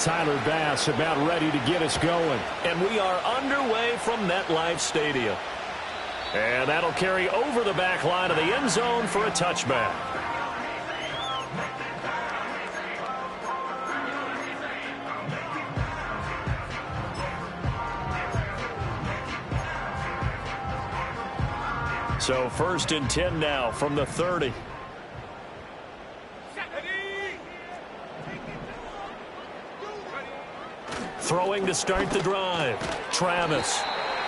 Tyler Bass about ready to get us going. And we are underway from MetLife Stadium. And that'll carry over the back line of the end zone for a touchback. So 1st and 10 now from the 30. Throwing to start the drive. Travis.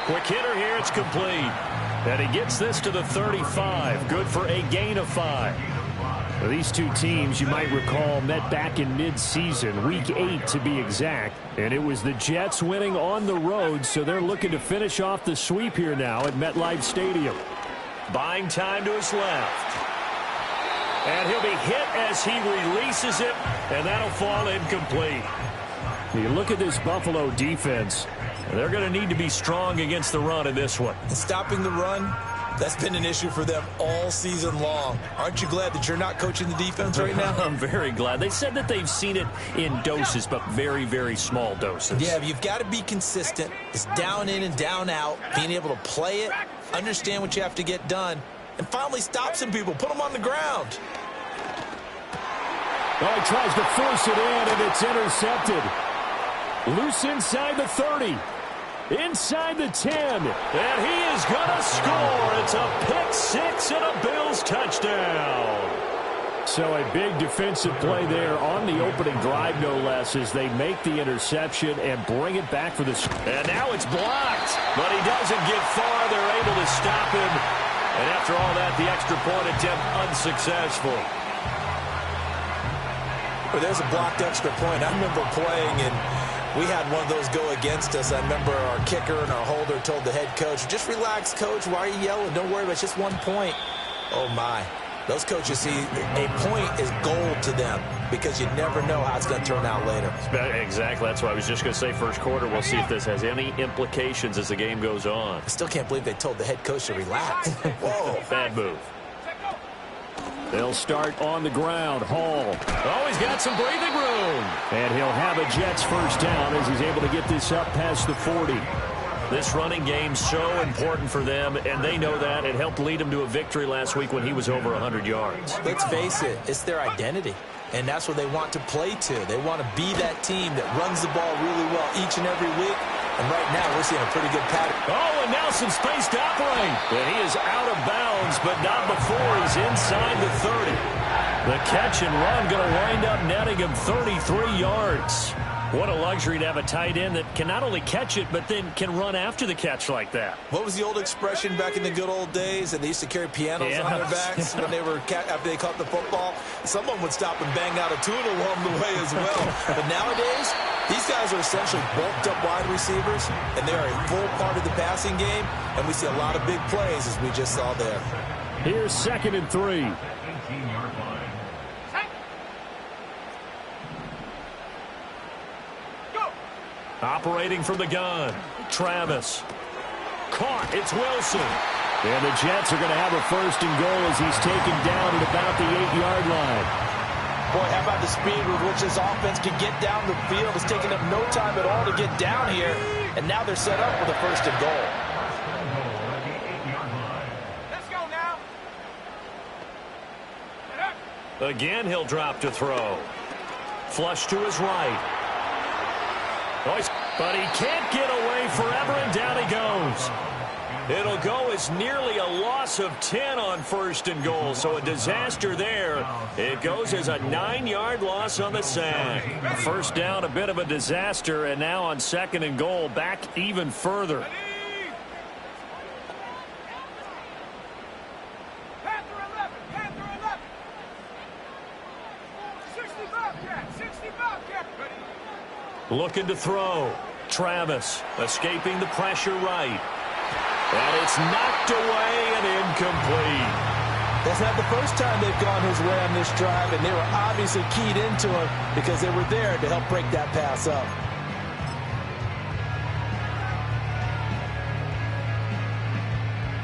Quick hitter here. It's complete. And he gets this to the 35. Good for a gain of 5. Well, these two teams, you might recall, met back in mid-season, week 8 to be exact. And it was the Jets winning on the road, so they're looking to finish off the sweep here now at MetLife Stadium. Buying time to his left. And he'll be hit as he releases it, and that'll fall incomplete. You look at this Buffalo defense. They're going to need to be strong against the run in this one. Stopping the run, that's been an issue for them all season long. Aren't you glad that you're not coaching the defense right now? I'm very glad. They said that they've seen it in doses, but very, very small doses. Yeah, you've got to be consistent. It's down in and down out, being able to play it, understand what you have to get done, and finally stop some people, put them on the ground. Oh, he tries to force it in, and it's intercepted. Loose inside the 30. Inside the 10. And he is going to score. It's a pick six and a Bills touchdown. So a big defensive play there on the opening drive, no less, as they make the interception and bring it back for the score. And now it's blocked, but he doesn't get far. They're able to stop him. And after all that, the extra point attempt unsuccessful. Well, there's a blocked extra point. I remember playing, and we had one of those go against us. I remember our kicker and our holder told the head coach, just relax, coach. Why are you yelling? Don't worry about it. It's just 1 point. Oh, my. Those coaches see a point is gold to them because you never know how it's going to turn out later. Exactly. That's what I was just going to say. First quarter, we'll see if this has any implications as the game goes on. I still can't believe they told the head coach to relax. Whoa. Bad move. They'll start on the ground. Hall. Oh, he's got some breathing room. And he'll have a Jets first down as he's able to get this up past the 40. This running game's so important for them, and they know that. It helped lead them to a victory last week when he was over 100 yards. Let's face it, it's their identity, and that's what they want to play to. They want to be that team that runs the ball really well each and every week, and right now we're seeing a pretty good pattern. Oh, and now some space to operate. And he is out of bounds, but not before he's inside the 30. The catch and run going to wind up netting him 33 yards. What a luxury to have a tight end that can not only catch it, but then can run after the catch like that. What was the old expression back in the good old days? And they used to carry pianos on their backs when they were after they caught the football. Someone would stop and bang out a tune along the way as well. But nowadays, these guys are essentially bulked up wide receivers, and they're a full part of the passing game. And we see a lot of big plays, as we just saw there. Here's 2nd and 3. Operating from the gun, Travis. Caught, it's Wilson. And the Jets are going to have a 1st and goal as he's taken down at about the 8-yard line. Boy, how about the speed with which this offense can get down the field? It's taken them no time at all to get down here, and now they're set up with a 1st and goal. Let's go now. Again, he'll drop to throw. Flush to his right. But he can't get away forever, and down he goes. It'll go as nearly a loss of 10 on 1st and goal, so a disaster there. It goes as a 9-yard loss on the sack. 1st down, a bit of a disaster, and now on 2nd and goal, back even further. Looking to throw. Travis escaping the pressure right. And it's knocked away and incomplete. That's not the first time they've gone his way on this drive, and they were obviously keyed into him because they were there to help break that pass up.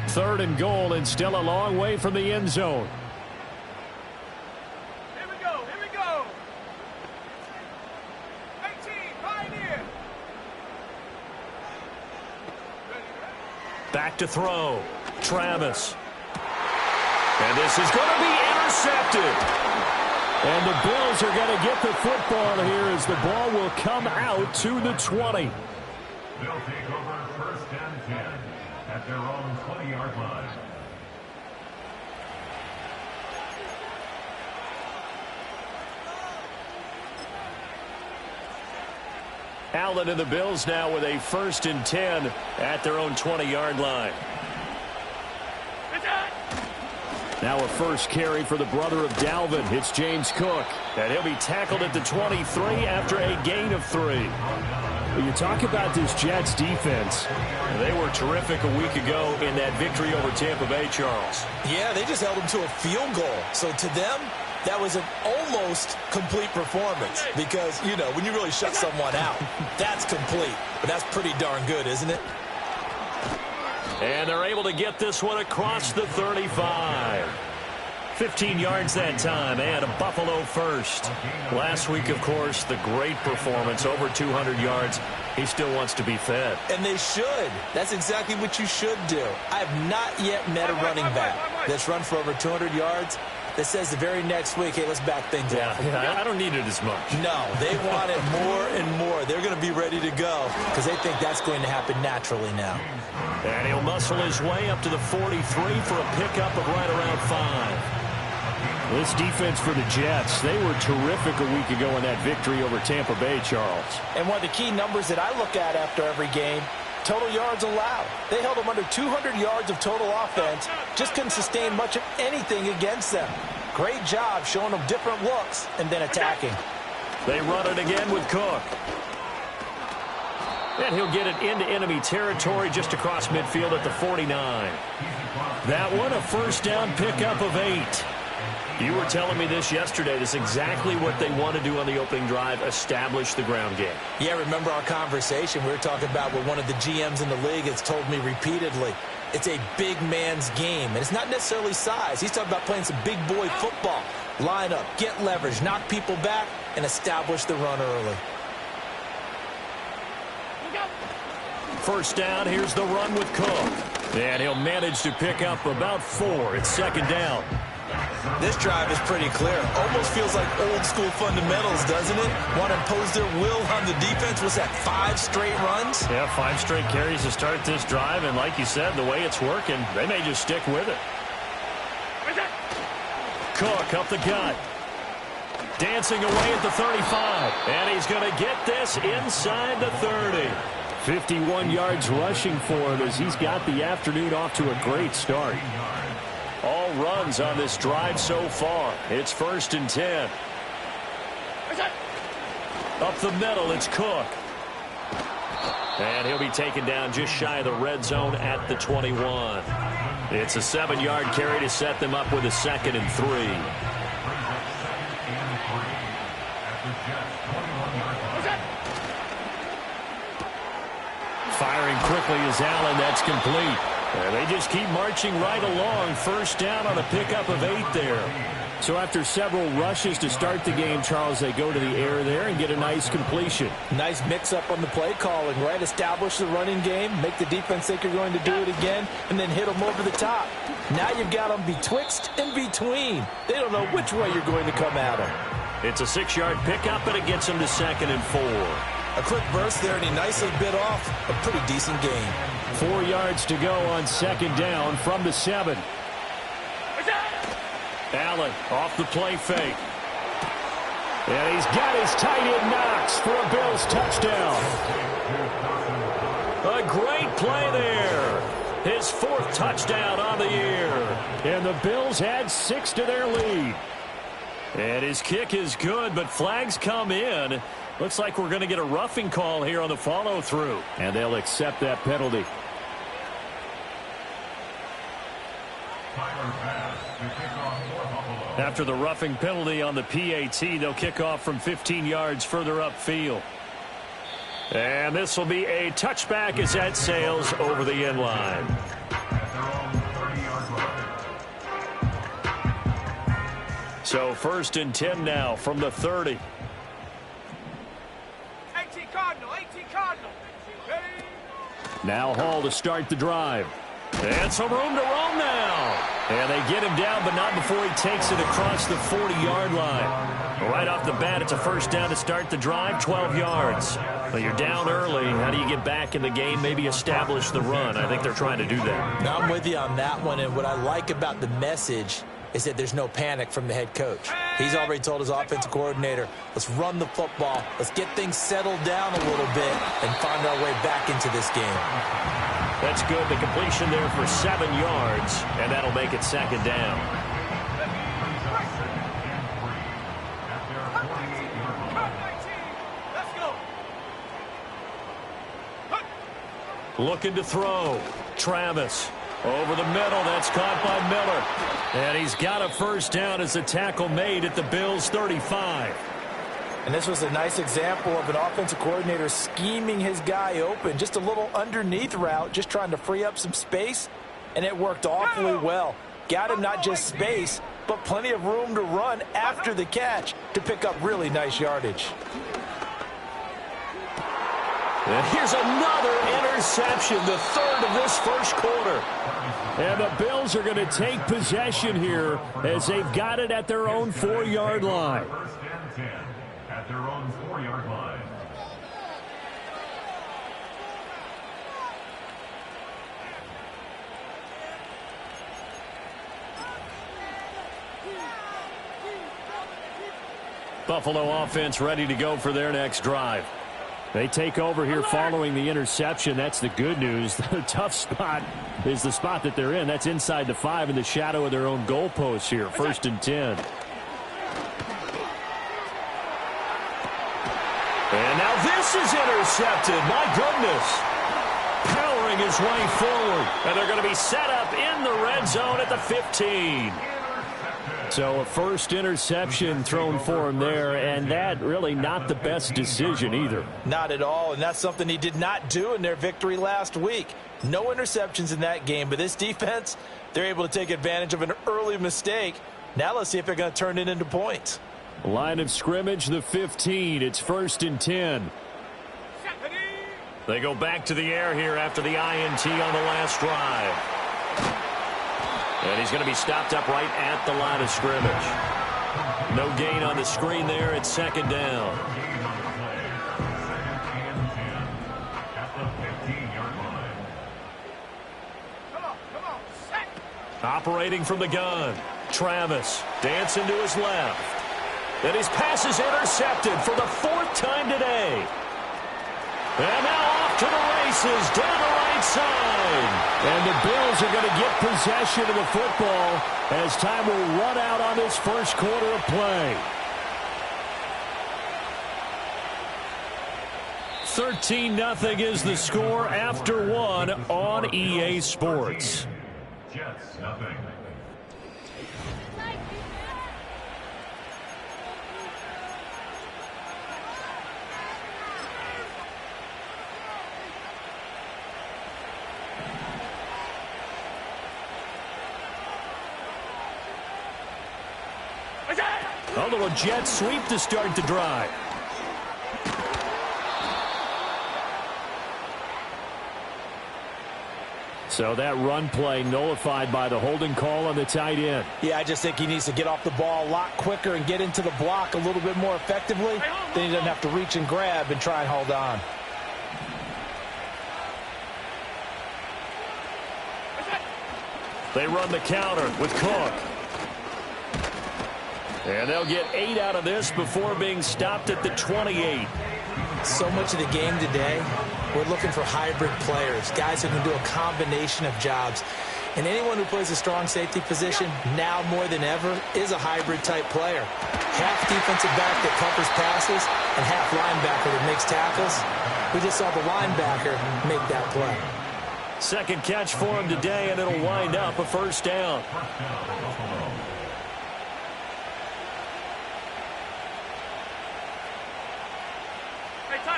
Third and goal, and still a long way from the end zone. Here we go. 18. Back to throw. Travis. And this is going to be intercepted. And the Bills are going to get the football here as the ball will come out to the 20. They'll take over first and 10 at their own 20-yard line. Allen and the Bills now with a first and 10 at their own 20-yard line. Now a first carry for the brother of Dalvin. It's James Cook. And he'll be tackled at the 23 after a gain of 3. You talk about this Jets defense. They were terrific a week ago in that victory over Tampa Bay, Charles. Yeah, they just held them to a field goal. So to them, that was an almost complete performance because, you know, when you really shut someone out, that's complete. But that's pretty darn good, isn't it? And they're able to get this one across the 35. 15 yards that time and a Buffalo first. Last week, of course, the great performance, over 200 yards. He still wants to be fed. And they should. That's exactly what you should do. I have not yet met a running back that's run for over 200 yards that says the very next week, hey, let's back things up. Yeah, I don't need it as much. No, they want it more and more. They're going to be ready to go because they think that's going to happen naturally now. And he'll muscle his way up to the 43 for a pickup of right around 5. This defense for the Jets, they were terrific a week ago in that victory over Tampa Bay, Charles. And one of the key numbers that I look at after every game, total yards allowed. They held them under 200 yards of total offense, just couldn't sustain much of anything against them. Great job showing them different looks and then attacking. They run it again with Cook. And he'll get it into enemy territory just across midfield at the 49. That one, a first down pickup of 8. You were telling me this yesterday. This is exactly what they want to do on the opening drive, establish the ground game. Yeah, remember our conversation we were talking about with one of the GMs in the league has told me repeatedly. It's a big man's game, and it's not necessarily size. He's talking about playing some big boy football. Line up, get leverage, knock people back, and establish the run early. First down, here's the run with Cook. And he'll manage to pick up about 4. It's second down. This drive is pretty clear. Almost feels like old school fundamentals, doesn't it? Want to impose their will on the defense. What's that, 5 straight runs? Yeah, 5 straight carries to start this drive. And like you said, the way it's working, they may just stick with it. Cook up the gut. Dancing away at the 35. And he's going to get this inside the 30. 51 yards rushing for him as he's got the afternoon off to a great start. All runs on this drive so far. It's first and 10. Up the middle, it's Cook. And he'll be taken down just shy of the red zone at the 21. It's a 7-yard carry to set them up with a second and 3. Firing quickly is Allen. That's complete. And they just keep marching right along. First down on a pickup of 8 there. So after several rushes to start the game, Charles, they go to the air there and get a nice completion. Nice mix-up on the play calling, right? Establish the running game, make the defense think you're going to do it again, and then hit them over the top. Now you've got them betwixt and between. They don't know which way you're going to come at them. It's a 6-yard pickup, and it gets them to second and 4. A quick burst there, and he nicely bit off a pretty decent gain. 4 yards to go on second down from the 7. Allen off the play fake. And he's got his tight end Knox for a Bills touchdown. A great play there. His 4th touchdown on the year. And the Bills add 6 to their lead. And his kick is good, but flags come in. Looks like we're going to get a roughing call here on the follow-through. And they'll accept that penalty. After the roughing penalty on the PAT, they'll kick off from 15 yards further upfield. And this will be a touchback as that sails over the end line. So first and 10 now from the 30. 18 Cardinal, 18 Cardinal. Ready? Now Hall to start the drive. And some room to roam now. And they get him down, but not before he takes it across the 40-yard line. Right off the bat, it's a first down to start the drive, 12 yards. But you're down early. How do you get back in the game, maybe establish the run? I think they're trying to do that. Now, I'm with you on that one, and what I like about the message is that there's no panic from the head coach. He's already told his offensive coordinator, let's run the football, let's get things settled down a little bit, and find our way back into this game. That's good. The completion there for 7 yards, and that'll make it second down. Looking to throw. Travis over the middle. That's caught by Miller. And he's got a first down as the tackle made at the Bills' 35. And this was a nice example of an offensive coordinator scheming his guy open. Just a little underneath route, just trying to free up some space, and it worked awfully well. Got him not just space, but plenty of room to run after the catch to pick up really nice yardage. And here's another interception, the third of this first quarter. And the Bills are going to take possession here as they've got it at their own 4-yard line. First and 10 at their own 4-yard line. Buffalo offense ready to go for their next drive. They take over here following the interception. That's the good news. The tough spot is the spot that they're in. That's inside the 5 in the shadow of their own goalpost here. First and 10. And now this is intercepted. My goodness. Powering his way forward. And they're going to be set up in the red zone at the 15. So a first interception thrown for him there, and that really not the best decision either. Not at all, and that's something he did not do in their victory last week. No interceptions in that game, but this defense, they're able to take advantage of an early mistake. Now let's see if they're going to turn it into points. Line of scrimmage, the 15. It's first and 10. They go back to the air here after the INT on the last drive. And he's going to be stopped up right at the line of scrimmage. No gain on the screen there. It's second down. Operating from the gun. Travis dancing to his left. And his pass is intercepted for the 4th time today. And now off to the races down the right side. And the Bills are going to get possession of the football as time will run out on this first quarter of play. 13-0 is the score after 1 on EA Sports. Jets, nothing. A little jet sweep to start the drive. So that run play nullified by the holding call on the tight end. Yeah, I just think he needs to get off the ball a lot quicker and get into the block a little bit more effectively. Then he doesn't have to reach and grab and try and hold on. They run the counter with Cook. And they'll get 8 out of this before being stopped at the 28. So much of the game today, we're looking for hybrid players, guys who can do a combination of jobs. And anyone who plays a strong safety position, now more than ever, is a hybrid-type player. Half defensive back that covers passes and half linebacker that makes tackles. We just saw the linebacker make that play. Second catch for him today, and it'll wind up a first down.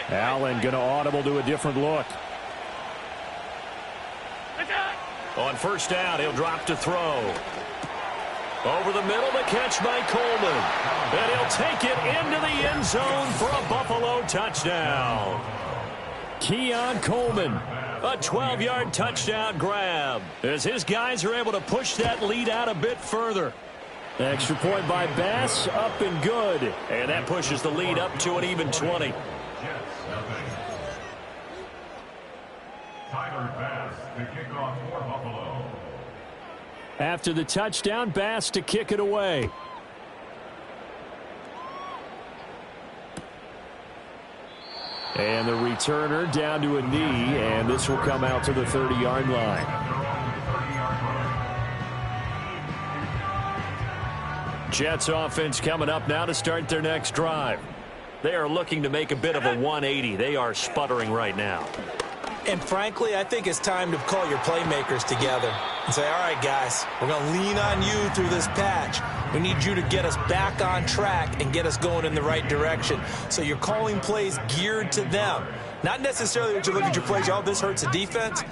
Allen going to audible to a different look. On first down, he'll drop to throw. Over the middle, the catch by Coleman. And he'll take it into the end zone for a Buffalo touchdown. Keon Coleman. A 12-yard touchdown grab as his guys are able to push that lead out a bit further. Extra point by Bass, up and good. And that pushes the lead up to an even 20. Tyler Bass to kick off for Buffalo. After the touchdown, Bass to kick it away. And the returner down to a knee, and this will come out to the 30-yard line. Jets offense coming up now to start their next drive. They are looking to make a bit of a 180. They are sputtering right now. And frankly, I think it's time to call your playmakers together and say, all right, guys, we're going to lean on you through this patch. We need you to get us back on track and get us going in the right direction. So you're calling plays geared to them. Not necessarily that you look at your plays, oh, this hurts the defense.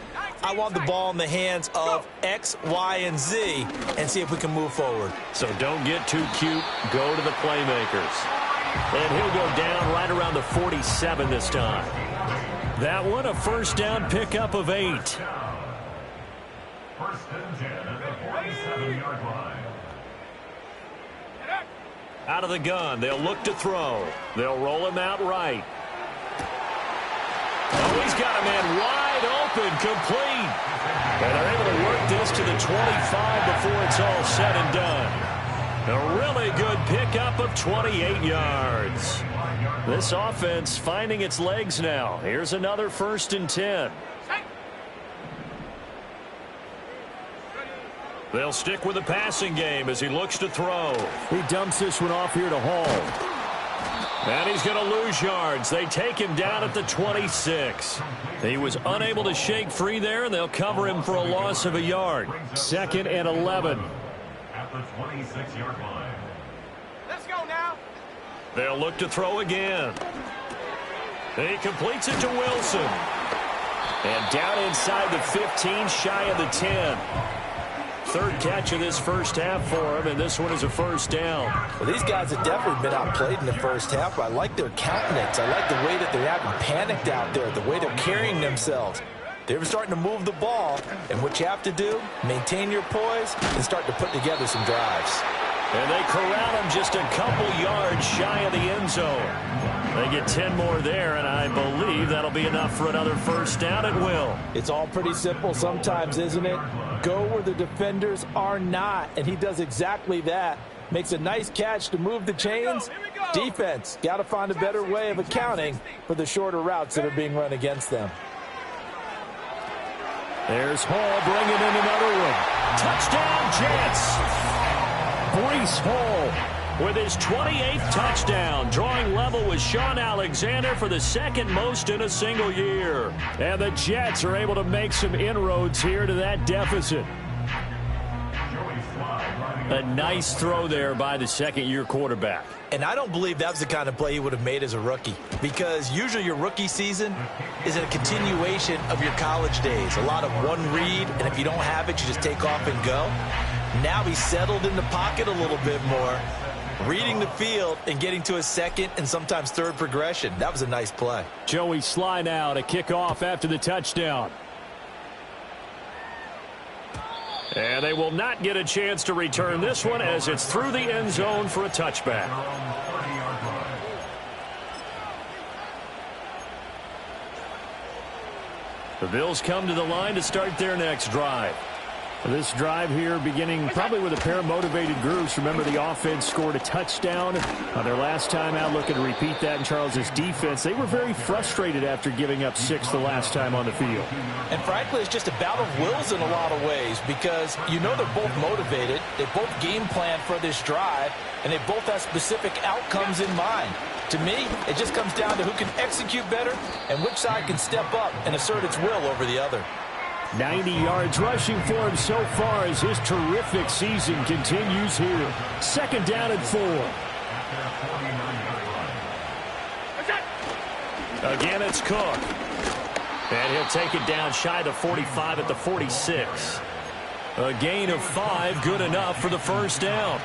I want the ball in the hands of X, Y, and Z and see if we can move forward. So don't get too cute. Go to the playmakers. And he'll go down right around the 47 this time. That one, a first down pickup of 8. First and 10 at the 47-yard line. Out of the gun, they'll look to throw. They'll roll him out right. Oh, he's got a man wide open, complete. And they're able to work this to the 25 before it's all said and done. A really good pickup of 28 yards. This offense finding its legs now. Here's another first and 10. They'll stick with the passing game as he looks to throw. He dumps this one off here to Hall. And he's going to lose yards. They take him down at the 26. He was unable to shake free there, and they'll cover him for a loss of a yard. 2nd and 11. At the 26-yard line. Let's go now. They'll look to throw again. He completes it to Wilson. And down inside the 15, shy of the 10. Third catch of this first half for him, and this one is a first down. Well, these guys have definitely been outplayed in the first half. I like their countenance. I like the way that they haven't panicked out there, the way they're carrying themselves. They're starting to move the ball, and what you have to do, maintain your poise and start to put together some drives. And they corral him just a couple yards shy of the end zone. They get 10 more there, and I believe that'll be enough for another first down at will. It's all pretty simple sometimes, isn't it? Go where the defenders are not, and he does exactly that. Makes a nice catch to move the chains. Defense, got to find a better way of accounting for the shorter routes that are being run against them. There's Hall bringing in another one. Touchdown, Jets! Breece Hall with his 28th touchdown, drawing level with Sean Alexander for the second most in a single year. And the Jets are able to make some inroads here to that deficit. A nice throw there by the second-year quarterback. And I don't believe that was the kind of play he would have made as a rookie, because usually your rookie season is a continuation of your college days. A lot of one read, and if you don't have it, you just take off and go. Now he's settled in the pocket a little bit more, reading the field and getting to a second and sometimes third progression. That was a nice play. Joey Sly now to kick off after the touchdown. And they will not get a chance to return this one as it's through the end zone for a touchback. The Bills come to the line to start their next drive. This drive here beginning probably with a pair of motivated groups. Remember, the offense scored a touchdown on their last time out, looking to repeat that in Charles's defense. They were very frustrated after giving up 6 the last time on the field. And frankly, it's just a battle of wills in a lot of ways, because you know they're both motivated. They both game plan for this drive, and they both have specific outcomes in mind. To me, it just comes down to who can execute better and which side can step up and assert its will over the other. 90 yards rushing for him so far as his terrific season continues here. 2nd down and 4. Again, it's Cook. And he'll take it down shy of the 45 at the 46. A gain of 5, good enough for the first down.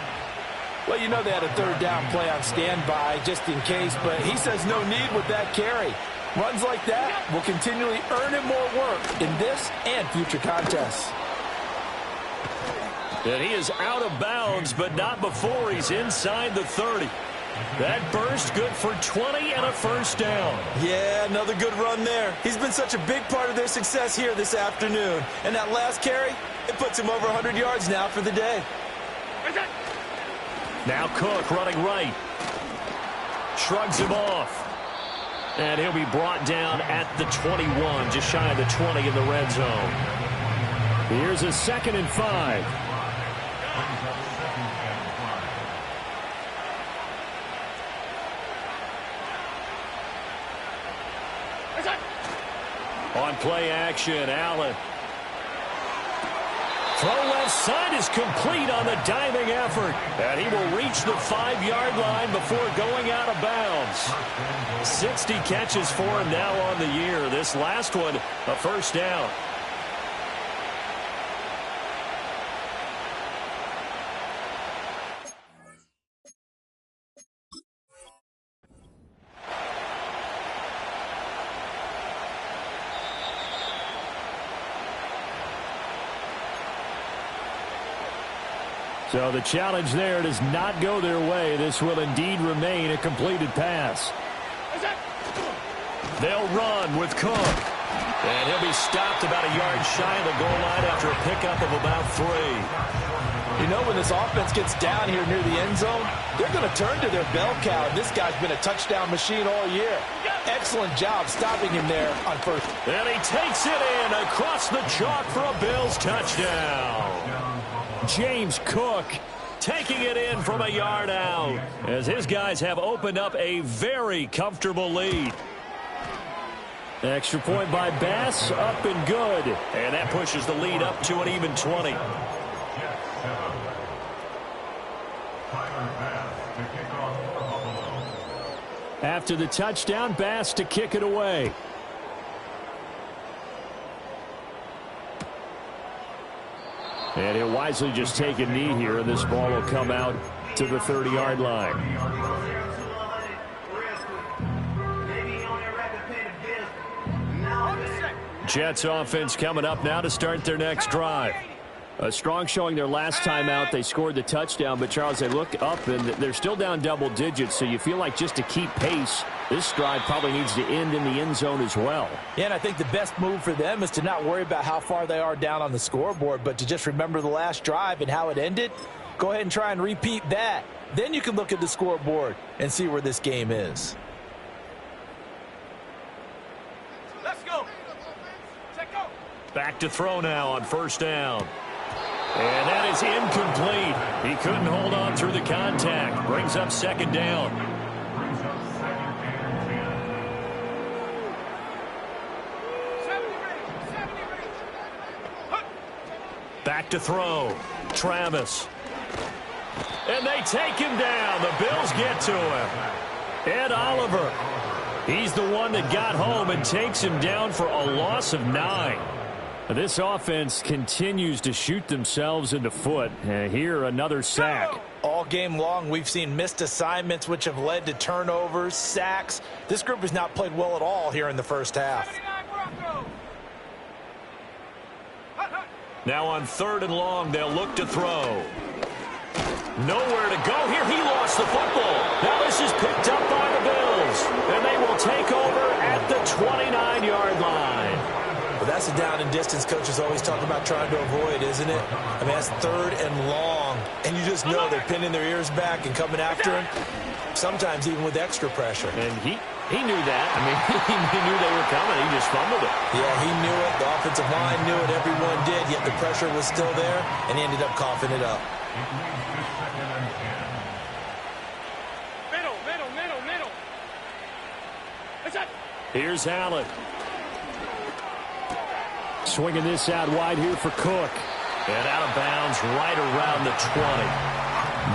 Well, you know they had a third down play on standby just in case, but he says no need with that carry. Runs like that will continually earn him more work in this and future contests. And he is out of bounds, but not before he's inside the 30. That burst good for 20 and a first down. Yeah, another good run there. He's been such a big part of their success here this afternoon. And that last carry, it puts him over 100 yards now for the day. Now Cook running right. Shrugs him off. And he'll be brought down at the 21, just shy of the 20 in the red zone. Here's a 2nd and 5. On play action, Allen. Throw left side is complete on the diving effort. And he will reach the 5-yard line before going out of bounds. 60 catches for him now on the year. This last one, a first down. So the challenge there does not go their way. This will indeed remain a completed pass. They'll run with Cook. And he'll be stopped about a yard shy of the goal line after a pickup of about 3. You know, when this offense gets down here near the end zone, they're going to turn to their bell cow. This guy's been a touchdown machine all year. Excellent job stopping him there on first. And he takes it in across the chalk for a Bills touchdown. James Cook taking it in from a yard out as his guys have opened up a very comfortable lead. Extra point by Bass, up and good. And that pushes the lead up to an even 20. After the touchdown, Bass to kick it away. And he'll wisely just take a knee here, and this ball will come out to the 30-yard line. Jets offense coming up now to start their next drive. A strong showing their last time out. They scored the touchdown, but, Charles, they look up, and they're still down double digits, so you feel like just to keep pace, this drive probably needs to end in the end zone as well. Yeah, and I think the best move for them is to not worry about how far they are down on the scoreboard, but to just remember the last drive and how it ended. Go ahead and try and repeat that. Then you can look at the scoreboard and see where this game is. Let's go. Check go. Back to throw now on first down. And that is incomplete. He couldn't hold on through the contact. Brings up 2nd down. Back to throw. Travis. And they take him down. The Bills get to him. Ed Oliver. He's the one that got home and takes him down for a loss of 9. This offense continues to shoot themselves in the foot. Here, another sack. All game long, we've seen missed assignments, which have led to turnovers, sacks. This group has not played well at all here in the first half. Now on 3rd and long, they'll look to throw. Nowhere to go here. He lost the football. Now this is picked up by the Bills. And they will take over at the 29-yard line. Well, that's a down and distance coaches always talk about trying to avoid, isn't it? I mean, that's 3rd and long. And you just know they're pinning their ears back and coming after him, sometimes even with extra pressure. And he knew that. I mean, he knew they were coming. He just fumbled it. Yeah, he knew it. The offensive line knew it. Everyone did, yet the pressure was still there, and he ended up coughing it up. Middle. Here's Allen. Swinging this out wide here for Cook. And out of bounds right around the 20.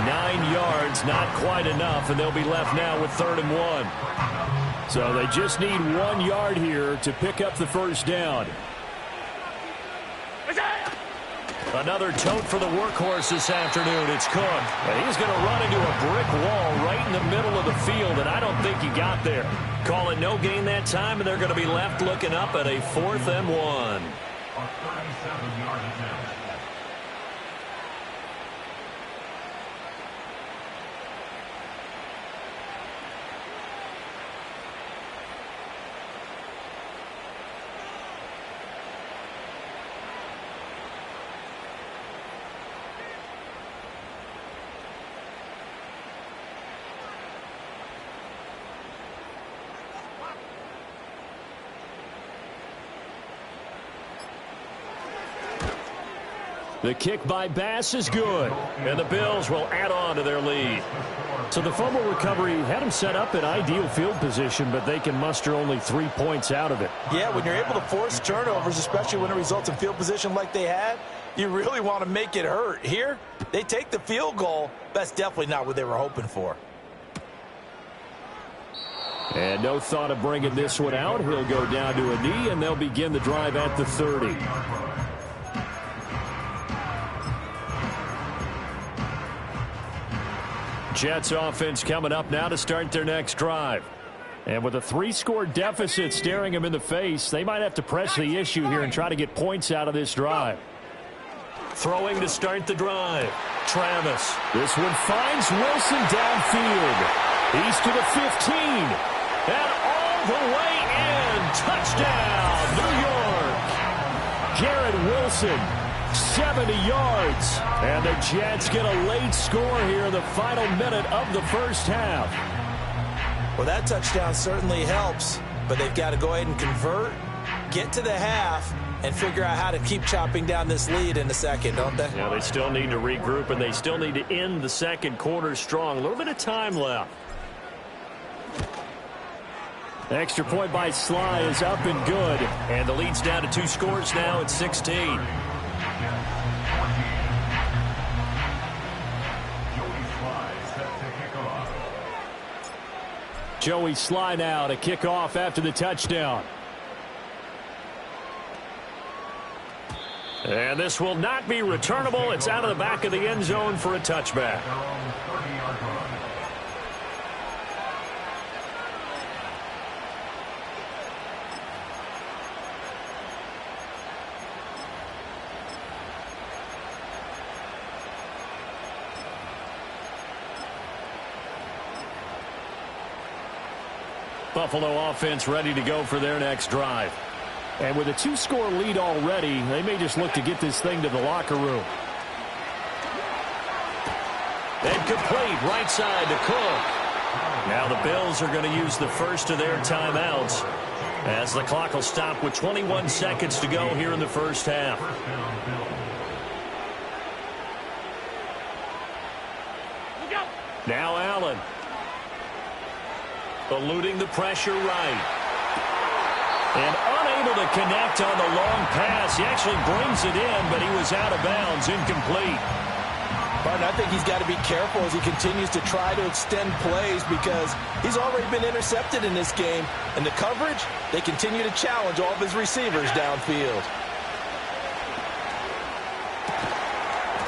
9 yards, not quite enough, and they'll be left now with 3rd and 1. So they just need 1 yard here to pick up the first down. Another tote for the workhorse this afternoon. It's Cook. And he's going to run into a brick wall right in the middle of the field, and I don't think he got there. Call it no gain that time, and they're going to be left looking up at a 4th and 1. A 37-yard attempt. The kick by Bass is good, and the Bills will add on to their lead. So the fumble recovery had them set up in ideal field position, but they can muster only 3 points out of it. Yeah, when you're able to force turnovers, especially when it results in field position like they had, you really want to make it hurt. Here, they take the field goal. That's definitely not what they were hoping for. And no thought of bringing this one out. He'll go down to a knee, and they'll begin the drive at the 30. Jets offense coming up now to start their next drive. And with a 3-score deficit staring them in the face, they might have to press the issue here and try to get points out of this drive. Throwing to start the drive. Travis. This one finds Wilson downfield. He's to the 15. And all the way in. Touchdown, New York. Garrett Wilson, 70 yards. And the Jets get a late score here in the final minute of the first half. Well, that touchdown certainly helps, but they've got to go ahead and convert, get to the half, and figure out how to keep chopping down this lead in the second, don't they? Yeah, they still need to regroup, and they still need to end the second quarter strong. A little bit of time left. Extra point by Sly is up and good. And the lead's down to 2 scores now at 16. Joey Sly now to kick off after the touchdown. And this will not be returnable. It's out of the back of the end zone for a touchback. Buffalo offense ready to go for their next drive. And with a 2-score lead already, they may just look to get this thing to the locker room. And complete right side to Cook. Now the Bills are going to use the first of their timeouts as the clock will stop with 21 seconds to go here in the first half. Now Allen. Eluding the pressure right. And unable to connect on the long pass. He actually brings it in, but he was out of bounds, incomplete. Martin, I think he's got to be careful as he continues to try to extend plays because he's already been intercepted in this game. And the coverage, they continue to challenge all of his receivers downfield.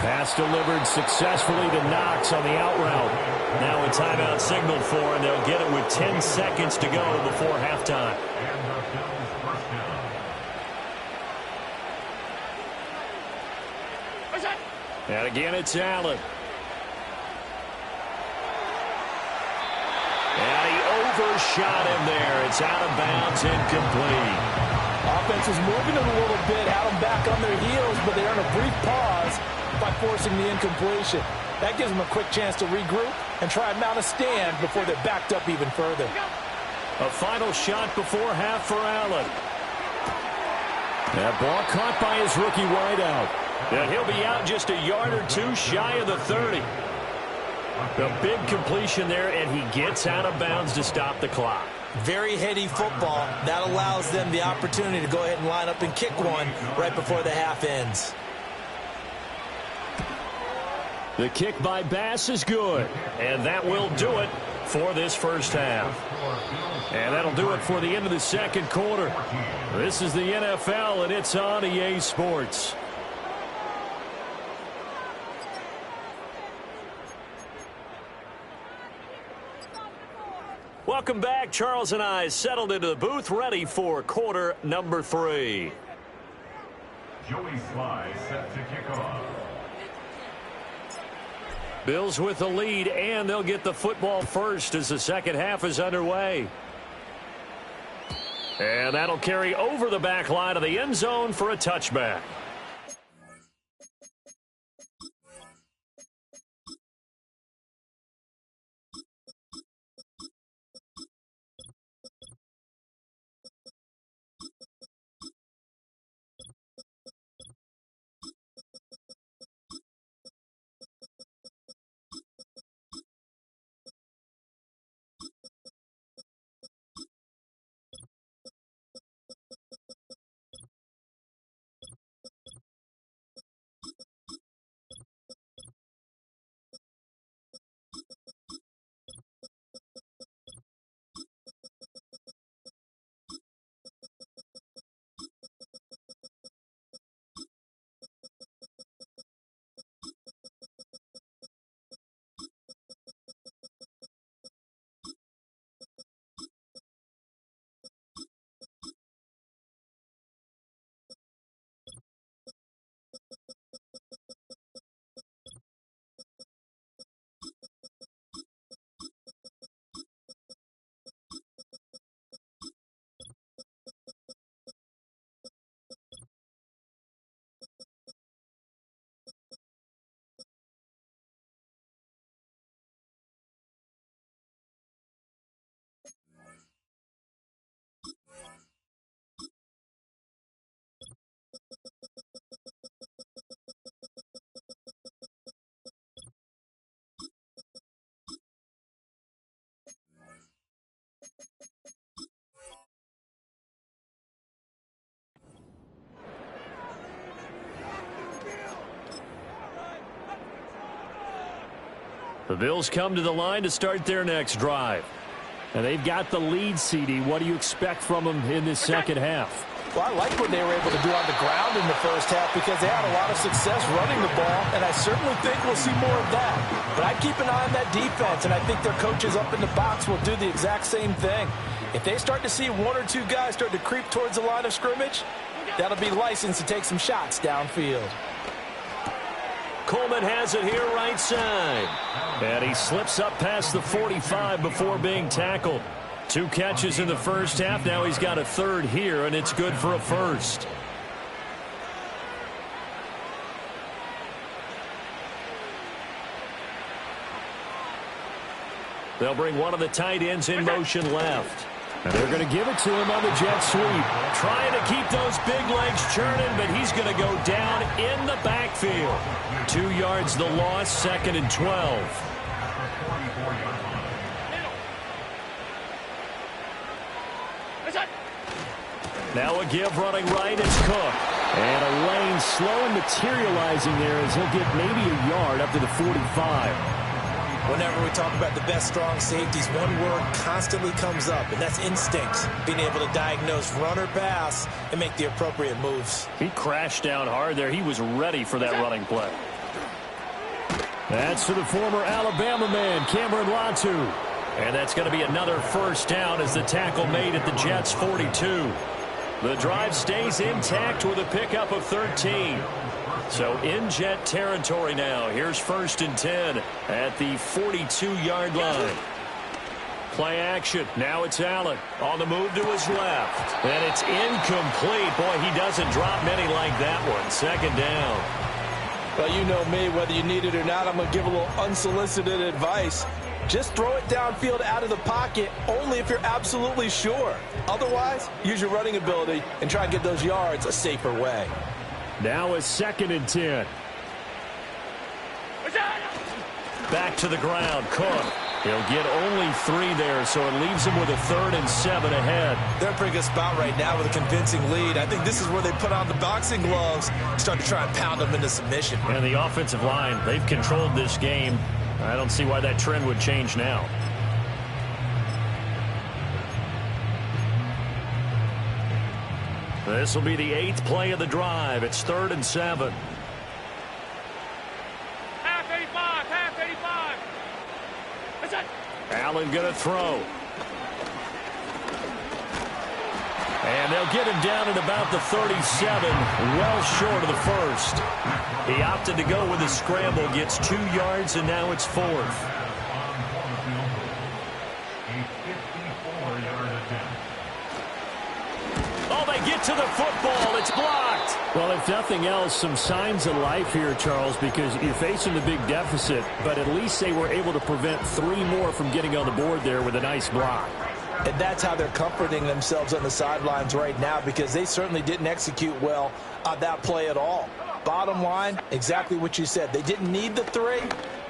Pass delivered successfully to Knox on the out route. Now a timeout signaled for, and they'll get it with 10 seconds to go before halftime. And again, it's Allen. And he overshot him there. It's out of bounds, incomplete. Offense was moving it a little bit, had them back on their heels, but they earned a brief pause by forcing the incompletion. That gives them a quick chance to regroup and try and mount a stand before they're backed up even further. A final shot before half for Allen. That ball caught by his rookie wideout. And he'll be out just a yard or two shy of the 30. A big completion there, and he gets out of bounds to stop the clock. Very heady football. That allows them the opportunity to go ahead and line up and kick one right before the half ends. The kick by Bass is good. And that will do it for this first half. And that'll do it for the end of the second quarter. This is the NFL, and it's on EA Sports. Welcome back. Charles and I settled into the booth, ready for quarter number 3. Joey Sly set to kick off. Bills with the lead, and they'll get the football first as the second half is underway. And that'll carry over the back line of the end zone for a touchback. The Bills come to the line to start their next drive. And they've got the lead, CD. What do you expect from them in this second half? Well, I like what they were able to do on the ground in the first half because they had a lot of success running the ball, and I certainly think we'll see more of that. But I'd keep an eye on that defense, and I think their coaches up in the box will do the exact same thing. If they start to see one or two guys start to creep towards the line of scrimmage, that'll be licensed to take some shots downfield. Coleman has it here right side. And he slips up past the 45 before being tackled. 2 catches in the first half. Now he's got a third here, and it's good for a first. They'll bring one of the tight ends in motion left. And they're going to give it to him on the jet sweep. Trying to keep those big legs churning, but he's going to go down in the backfield. 2 yards the loss, 2nd and 12. Now a give running right, it's Cook. And a lane slow and materializing there as he'll get maybe a yard up to the 45. Whenever we talk about the best strong safeties, one word constantly comes up, and that's instincts. Being able to diagnose run or pass and make the appropriate moves. He crashed down hard there. He was ready for that running play. That's to the former Alabama man, Cameron Latu. And that's going to be another first down as the tackle made at the Jets' 42. The drive stays intact with a pickup of 13. So in Jet territory now. Here's 1st and 10 at the 42-yard line. Play action. Now it's Allen on the move to his left. And it's incomplete. Boy, he doesn't drop many like that one. 2nd down. Well, you know me. Whether you need it or not, I'm going to give a little unsolicited advice. Just throw it downfield out of the pocket only if you're absolutely sure. Otherwise, use your running ability and try and get those yards a safer way. Now a 2nd and 10. Back to the ground, Cook. He'll get only 3 there, so it leaves him with a 3rd and 7 ahead. They're in a pretty good spot right now with a convincing lead. I think this is where they put on the boxing gloves, start to try and pound them into submission. And the offensive line, they've controlled this game. I don't see why that trend would change now. This will be the 8th play of the drive. It's 3rd and 7. Half 85, half 85. That's it. Allen going to throw. And they'll get him down at about the 37, well short of the first. He opted to go with a scramble, gets 2 yards, and now it's 4th. Oh, they get to the football. It's blocked. Well, if nothing else, some signs of life here, Charles, because you're facing the big deficit, but at least they were able to prevent 3 more from getting on the board there with a nice block. And that's how they're comforting themselves on the sidelines right now, because they certainly didn't execute well on that play at all. Bottom line, exactly what you said. They didn't need the 3,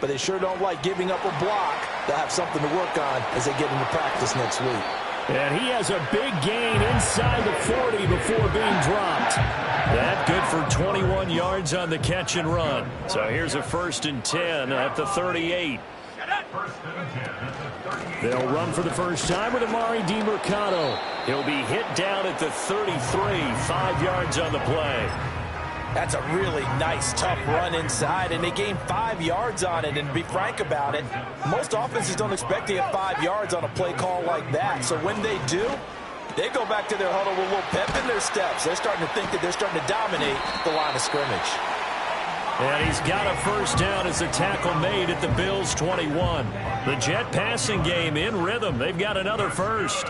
but they sure don't like giving up a block. They'll have something to work on as they get into practice next week. And he has a big gain inside the 40 before being dropped. That good for 21 yards on the catch and run. So here's a 1st and 10 at the 38. They'll run for the first time with Amari DiMercato. He'll be hit down at the 33, 5 yards on the play. That's a really nice, tough run inside, and they gained 5 yards on it. And to be frank about it, most offenses don't expect to get 5 yards on a play call like that. So when they do, they go back to their huddle with a little pep in their steps. They're starting to think that they're starting to dominate the line of scrimmage. And he's got a first down as the tackle made at the Bills' 21. The Jet passing game in rhythm. They've got another first.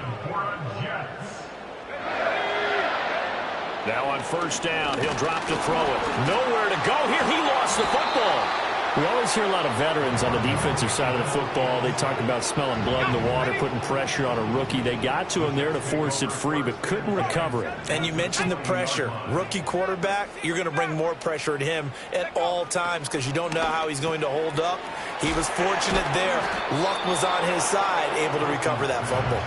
Now on first down, he'll drop to throw it. Nowhere to go here. He lost the football. We always hear a lot of veterans on the defensive side of the football. They talk about smelling blood in the water, putting pressure on a rookie. They got to him there to force it free, but couldn't recover it. And you mentioned the pressure. Rookie quarterback, you're going to bring more pressure at him at all times because you don't know how he's going to hold up. He was fortunate there. Luck was on his side, able to recover that fumble.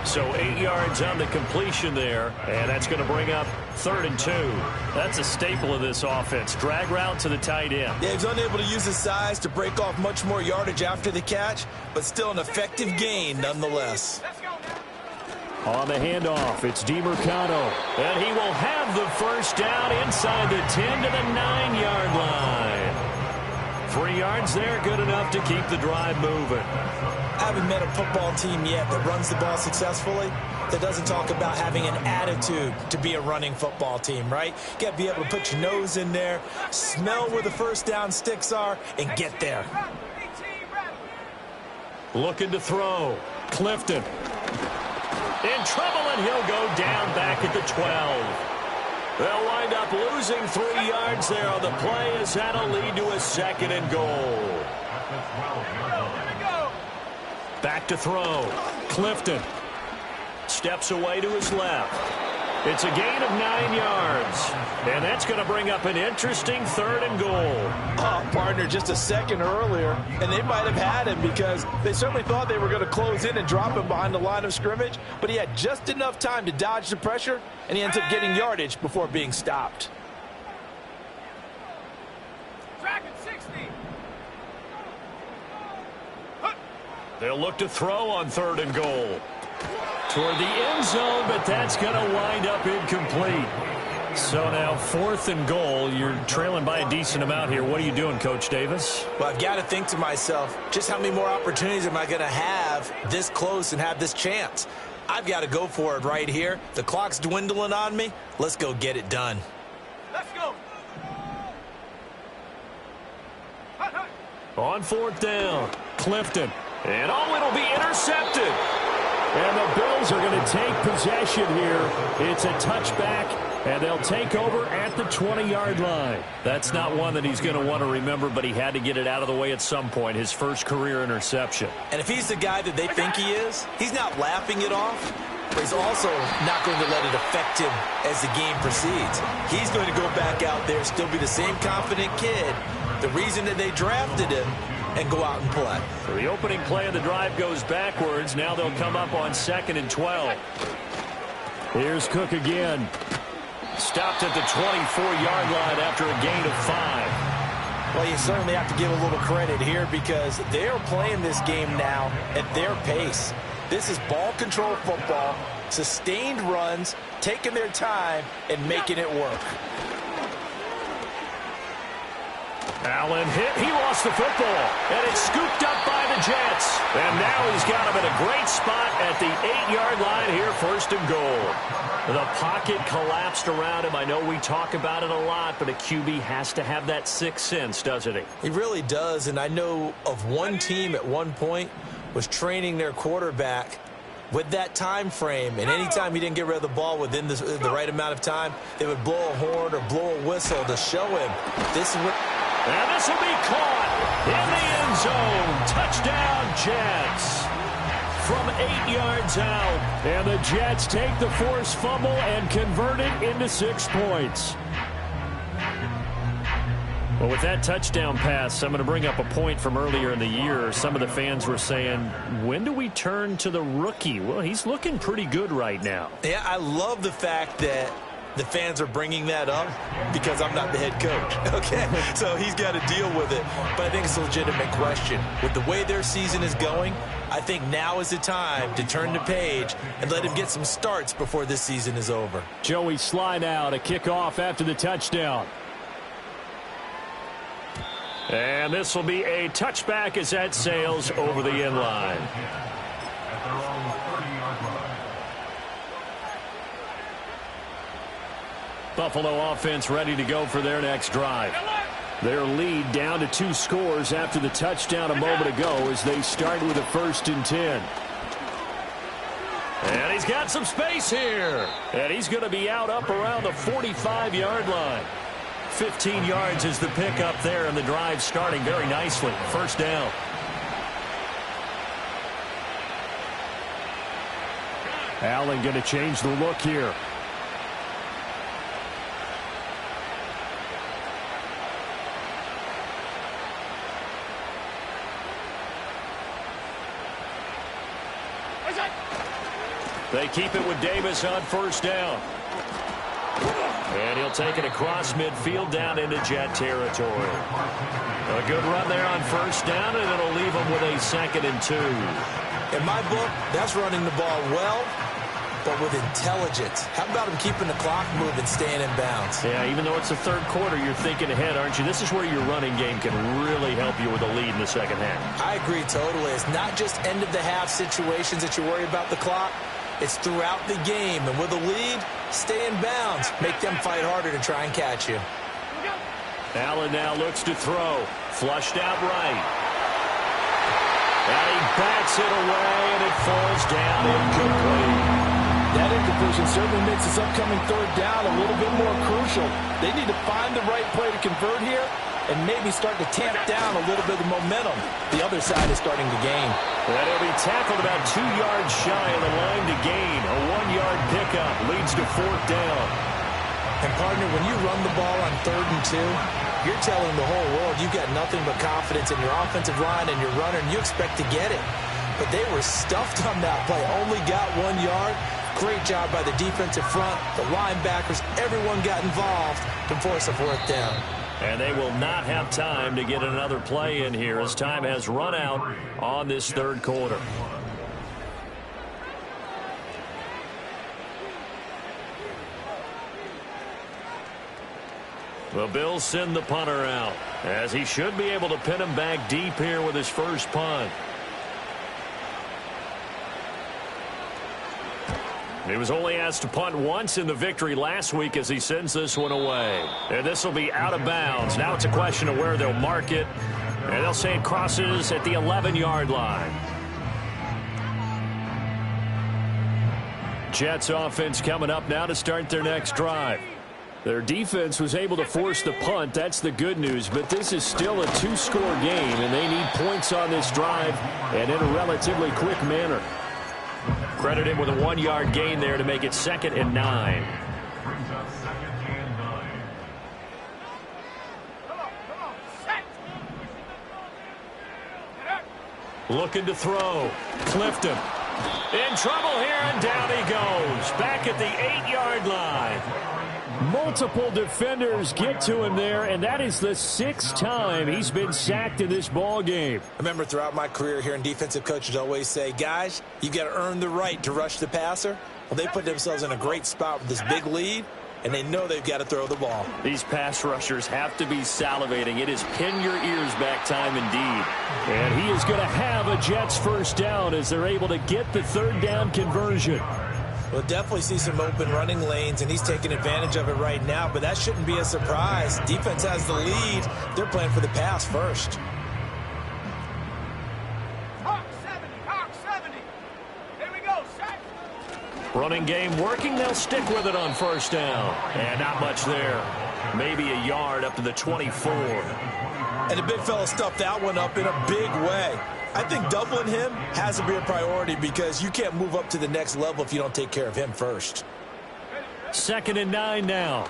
So 8 yards on the completion there, and that's going to bring up 3rd and 2. That's a staple of this offense. Drag route to the tight end. Yeah, he was unable to use his size to break off much more yardage after the catch, but still an effective gain nonetheless. On the handoff, it's DiMercato. And he will have the first down inside the 10 to the 9-yard line. 3 yards there, good enough to keep the drive moving. I haven't met a football team yet that runs the ball successfully that doesn't talk about having an attitude to be a running football team, right? You got to be able to put your nose in there, smell where the first down sticks are, and get there. Looking to throw. Clifton. In trouble, and he'll go down back at the 12. They'll wind up losing 3 yards there on the play as that'll lead to a 2nd and goal. Back to throw. Clifton steps away to his left. It's a gain of 9 yards. And that's going to bring up an interesting 3rd and goal. Oh, partner, just a second earlier, and they might have had him because they certainly thought they were going to close in and drop him behind the line of scrimmage, but he had just enough time to dodge the pressure, and he ends up getting yardage before being stopped. They'll look to throw on 3rd and goal. Toward the end zone, but that's going to wind up incomplete. So now 4th and goal. You're trailing by a decent amount here. What are you doing, Coach Davis? Well, I've got to think to myself, just how many more opportunities am I going to have this close and have this chance? I've got to go for it right here. The clock's dwindling on me. Let's go get it done. Let's go. On 4th down, Clifton. And it'll be intercepted. And the Bills are going to take possession here. It's a touchback, and they'll take over at the 20-yard line. That's not one that he's going to want to remember, but he had to get it out of the way at some point, his first career interception. And if he's the guy that they think he is, he's not laughing it off, but he's also not going to let it affect him as the game proceeds. He's going to go back out there, still be the same confident kid, the reason that they drafted him, and go out and play. So the opening play of the drive goes backwards. Now they'll come up on 2nd and 12. Here's Cook again. Stopped at the 24-yard line after a gain of 5. Well, you certainly have to give a little credit here because they're playing this game now at their pace. This is ball control football, sustained runs, taking their time, and making it work. Allen hit. He lost the football. And it's scooped up by the Jets. And now he's got him in a great spot at the 8-yard line here, 1st and goal. The pocket collapsed around him. I know we talk about it a lot, but a QB has to have that sixth sense, doesn't he? He really does, and I know of one team at one point was training their quarterback with that time frame, and anytime he didn't get rid of the ball within the right amount of time, they would blow a horn or blow a whistle to show him this is what. And this will be caught in the end zone. Touchdown, Jets. From 8 yards out. And the Jets take the forced fumble and convert it into 6 points. Well, with that touchdown pass, I'm going to bring up a point from earlier in the year. Some of the fans were saying, when do we turn to the rookie? Well, he's looking pretty good right now. Yeah, I love the fact that the fans are bringing that up because I'm not the head coach, okay? So he's got to deal with it. But I think it's a legitimate question. With the way their season is going, I think now is the time to turn the page and let him get some starts before this season is over. Joey Sly now to kick off after the touchdown. And this will be a touchback as that sails over the end line. At their own 30-yard line. Buffalo offense ready to go for their next drive. Their lead down to 2 scores after the touchdown a moment ago as they start with a 1st and 10. And he's got some space here. And he's going to be out up around the 45-yard line. 15 yards is the pickup there, and the drive starting very nicely. 1st down. Allen going to change the look here. They keep it with Davis on 1st down. And he'll take it across midfield down into Jet territory. A good run there on 1st down, and it'll leave him with a 2nd and 2. In my book, that's running the ball well, but with intelligence. How about him keeping the clock moving, staying in bounds? Yeah, even though it's the 3rd quarter, you're thinking ahead, aren't you? This is where your running game can really help you with a lead in the 2nd half. I agree totally. It's not just end-of-the-half situations that you worry about the clock. It's throughout the game. And with a lead, stay in bounds. Make them fight harder to try and catch you. Allen now looks to throw. Flushed out right. And he bats it away, and it falls down incomplete. That incompletion certainly makes this upcoming 3rd down a little bit more crucial. They need to find the right play to convert here and maybe start to tamp down a little bit of momentum. The other side is starting to gain. And he'll be tackled about 2 yards shy of the line to gain. A 1-yard pickup leads to 4th down. And, partner, when you run the ball on 3rd and 2, you're telling the whole world you've got nothing but confidence in your offensive line and your runner, and you expect to get it. But they were stuffed on that play. Only got 1 yard. Great job by the defensive front, the linebackers. Everyone got involved to force a 4th down. And they will not have time to get another play in here as time has run out on this 3rd quarter. The Bills send the punter out, as he should be able to pin him back deep here with his first punt. He was only asked to punt once in the victory last week as he sends this one away. And this will be out of bounds. Now it's a question of where they'll mark it. And they'll say it crosses at the 11-yard line. Jets offense coming up now to start their next drive. Their defense was able to force the punt. That's the good news. But this is still a 2-score game, and they need points on this drive and in a relatively quick manner. Credit him with a 1-yard gain there to make it 2nd and 9. Brings up 2nd and 9. Looking to throw. Clifton. In trouble here, and down he goes. Back at the 8-yard line. Multiple defenders get to him there, and that is the 6th time he's been sacked in this ball game. I remember throughout my career here in defensive coaches always say, guys, you got to earn the right to rush the passer. Well, they put themselves in a great spot with this big lead, and they know they've got to throw the ball. These pass rushers have to be salivating. It is pin your ears back time indeed. And he is going to have a Jets first down as they're able to get the third down conversion. We'll definitely see some open running lanes, and he's taking advantage of it right now, but that shouldn't be a surprise. Defense has the lead. They're playing for the pass first. Hawk 70. Here we go, set. Running game working. They'll stick with it on first down. And not much there. Maybe a yard up to the 24. And the big fella stuffed that one up in a big way. I think doubling him has to be a priority because you can't move up to the next level if you don't take care of him first. 2nd and 9 now.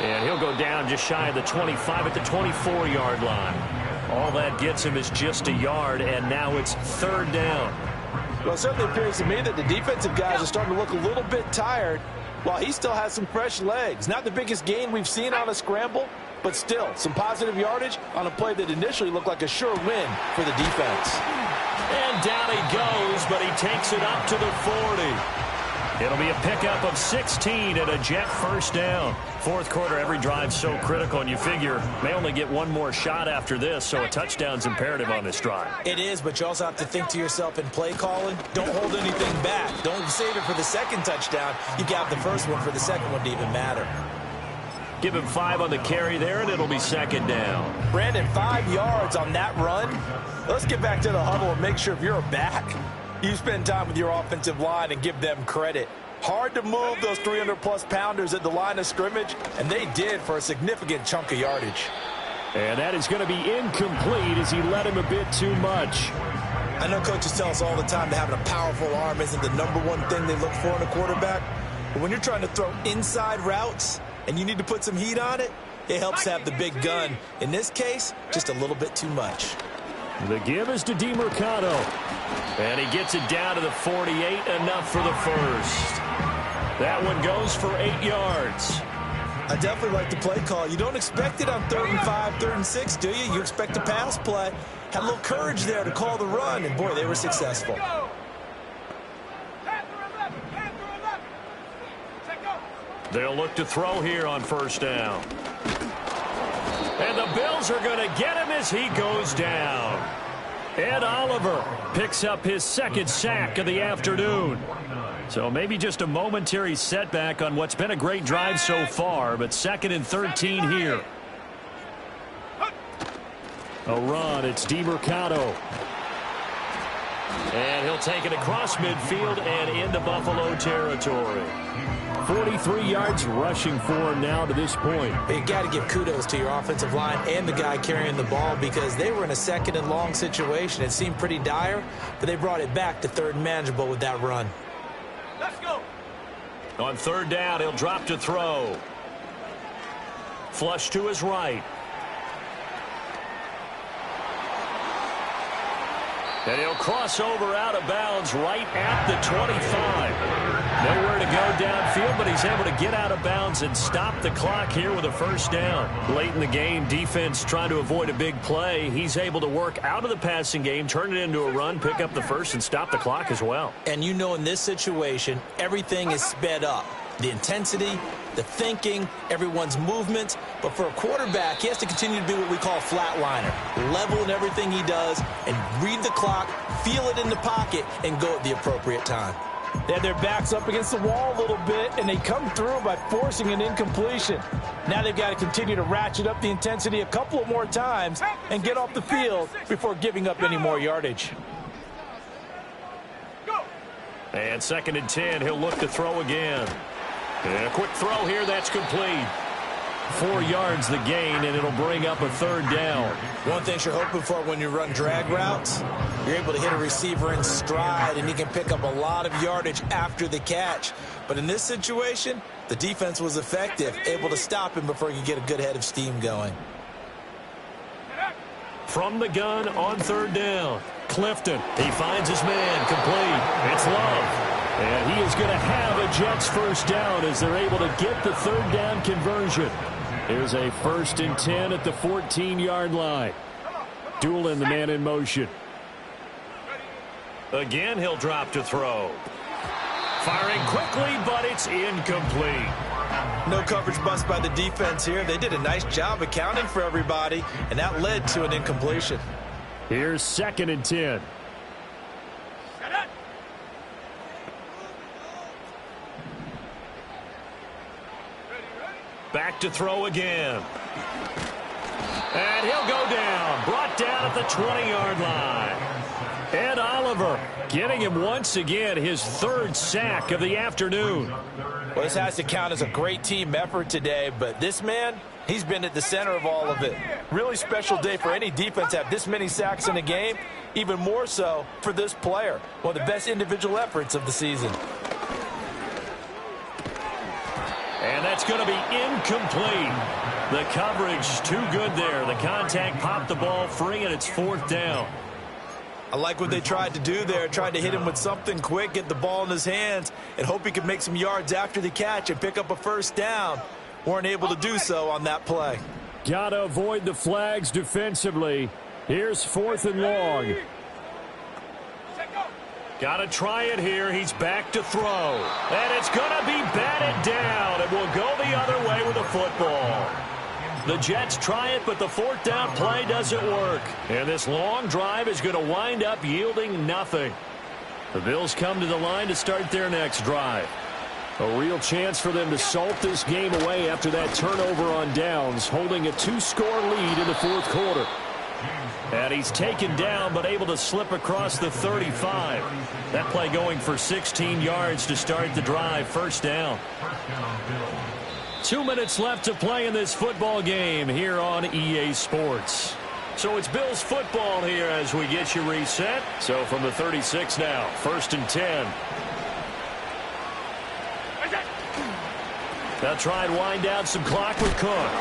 And he'll go down just shy of the 25 at the 24-yard line. All that gets him is just a yard, and now it's third down. Well, it certainly appears to me that the defensive guys are starting to look a little bit tired while he still has some fresh legs. Not the biggest gain we've seen on a scramble, but still some positive yardage on a play that initially looked like a sure win for the defense. And down he goes, but he takes it up to the 40. It'll be a pickup of 16 and a Jet first down. Fourth quarter, every drive so critical, and you figure may only get one more shot after this, so a touchdown's imperative on this drive. It is, but you also have to think to yourself in play calling, don't hold anything back. Don't save it for the second touchdown. You got the first one for the second one to even matter. Give him 5 on the carry there, and it'll be second down. Brandon, 5 yards on that run. Let's get back to the huddle and make sure if you're a back, you spend time with your offensive line and give them credit. Hard to move those 300-plus pounders at the line of scrimmage, and they did for a significant chunk of yardage. And that is going to be incomplete as he led him a bit too much. I know coaches tell us all the time that having a powerful arm isn't the number one thing they look for in a quarterback. But when you're trying to throw inside routes and you need to put some heat on it, it helps to have the big gun. In this case, just a little bit too much. The give is to DeMercado. And he gets it down to the 48, enough for the first. That one goes for 8 yards. I definitely like the play call. You don't expect it on 3rd and 5, 3rd and 6, do you? You expect a pass play. Had a little courage there to call the run, and boy, they were successful. They'll look to throw here on first down. And the Bills are going to get him as he goes down. Ed Oliver picks up his second sack of the afternoon. So maybe just a momentary setback on what's been a great drive so far, but 2nd and 13 here. A run, it's DeMercado. And he'll take it across midfield and into Buffalo territory. 43 yards rushing for him now to this point. You got to give kudos to your offensive line and the guy carrying the ball because they were in a 2nd and long situation. It seemed pretty dire, but they brought it back to 3rd and manageable with that run. Let's go. On 3rd down, he'll drop to throw. Flush to his right. And he'll cross over out of bounds right at the 25. Nowhere to go downfield, but he's able to get out of bounds and stop the clock here with a first down. Late in the game, defense trying to avoid a big play. He's able to work out of the passing game, turn it into a run, pick up the first, and stop the clock as well. And you know in this situation, everything is sped up. The intensity, the thinking, everyone's movement. But for a quarterback, he has to continue to be what we call a flatliner. Level in everything he does and read the clock, feel it in the pocket, and go at the appropriate time. They had their backs up against the wall a little bit, and they come through by forcing an incompletion. Now they've got to continue to ratchet up the intensity a couple of more times and get off the field before giving up any more yardage. And 2nd and 10, he'll look to throw again. And a quick throw here, that's complete. 4 yards the gain, and it'll bring up a 3rd down. One thing you're hoping for when you run drag routes, you're able to hit a receiver in stride, and he can pick up a lot of yardage after the catch. But in this situation, the defense was effective, able to stop him before he could get a good head of steam going. From the gun on 3rd down, Clifton. He finds his man, complete. It's Love. And he is going to have a Jets first down as they're able to get the 3rd down conversion. Here's a 1st and 10 at the 14-yard line. Doolin, the man in motion. Again, he'll drop to throw. Firing quickly, but it's incomplete. No coverage bust by the defense here. They did a nice job accounting for everybody, and that led to an incompletion. Here's 2nd and 10. Back to throw again. And he'll go down. Brought down at the 20-yard line. Ed Oliver getting him once again his 3rd sack of the afternoon. Well, this has to count as a great team effort today, but this man, he's been at the center of all of it. Really special day for any defense to have this many sacks in a game, even more so for this player. One of the best individual efforts of the season. And that's going to be incomplete. The coverage too good there. The contact popped the ball free, and it's 4th down. I like what they tried to do there. Tried to hit him with something quick, get the ball in his hands, and hope he could make some yards after the catch and pick up a 1st down. Weren't able to do so on that play. Got to avoid the flags defensively. Here's 4th and long. Got to try it here. He's back to throw. And it's going to be batted down. It will go the other way with the football. The Jets try it, but the 4th down play doesn't work. And this long drive is going to wind up yielding nothing. The Bills come to the line to start their next drive. A real chance for them to salt this game away after that turnover on downs, holding a 2-score lead in the 4th quarter. And he's taken down, but able to slip across the 35. That play going for 16 yards to start the drive. 1st down. 2 minutes left to play in this football game here on EA Sports. So it's Bills football here as we get you reset. So from the 36 now, 1st and 10. They'll try and wind down some clock with Cook.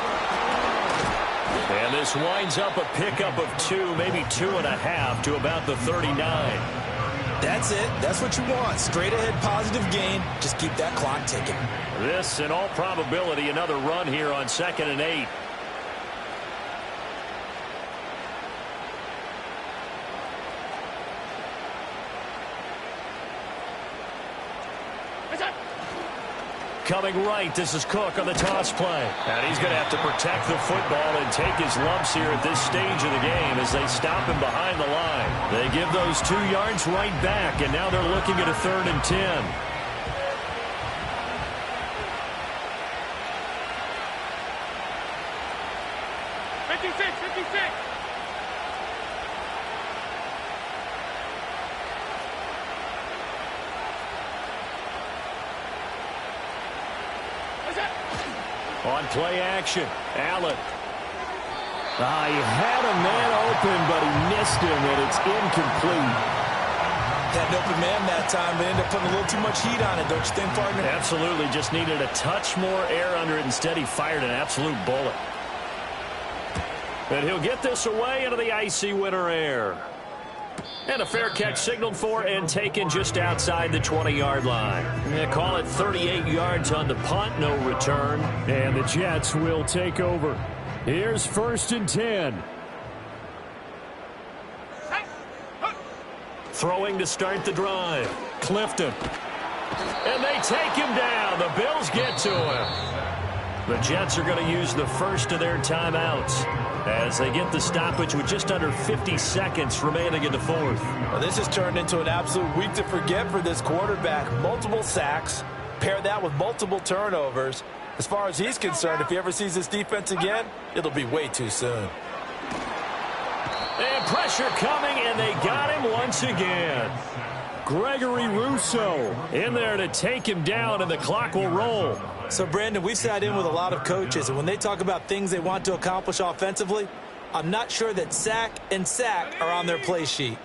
And this winds up a pickup of 2, maybe 2.5 to about the 39. That's it. That's what you want. Straight ahead positive gain. Just keep that clock ticking. This, in all probability, another run here on 2nd and 8. Coming right, this is Cook on the toss play. And he's going to have to protect the football and take his lumps here at this stage of the game as they stop him behind the line. They give those 2 yards right back, and now they're looking at a 3rd and 10. On play action, Allen. He had a man open, but he missed him, and it's incomplete. Had an open man that time, but ended up putting a little too much heat on it, don't you think, partner? Absolutely. Just needed a touch more air under it. Instead, he fired an absolute bullet. And he'll get this away into the icy winter air. And a fair catch signaled for and taken just outside the 20-yard line. They call it 38 yards on the punt, no return. And the Jets will take over. Here's 1st and 10. Throwing to start the drive. Clifton. And they take him down. The Bills get to him. The Jets are going to use the first of their timeouts as they get the stoppage with just under 50 seconds remaining in the 4th. Well, this has turned into an absolute week to forget for this quarterback. Multiple sacks. Pair that with multiple turnovers. As far as he's concerned, if he ever sees this defense again, it'll be way too soon. And pressure coming, and they got him once again. Gregory Rousseau in there to take him down, and the clock will roll. So, Brandon, we've sat in with a lot of coaches, and when they talk about things they want to accomplish offensively, I'm not sure that sack and sack are on their play sheet.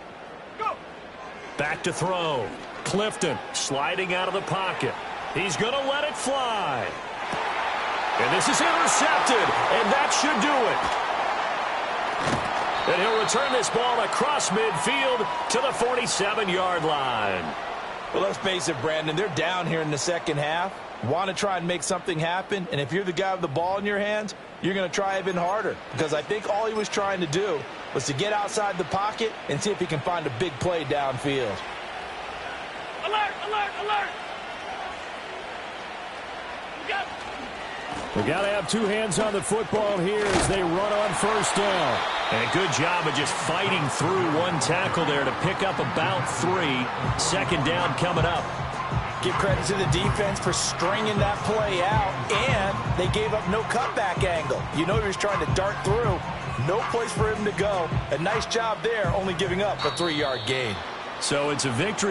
Back to throw. Clifton sliding out of the pocket. He's going to let it fly. And this is intercepted, and that should do it. And he'll return this ball across midfield to the 47-yard line. Well, let's face it, Brandon, they're down here in the second half. Want to try and make something happen, and if you're the guy with the ball in your hands, you're going to try even harder, because I think all he was trying to do was to get outside the pocket and see if he can find a big play downfield. Alert, alert, alert! They got to have two hands on the football here as they run on first down. And a good job of just fighting through one tackle there to pick up about 3. Second down coming up. Give credit to the defense for stringing that play out, and they gave up no cutback angle. You know he was trying to dart through. No place for him to go. A nice job there, only giving up a 3-yard gain. So it's a victory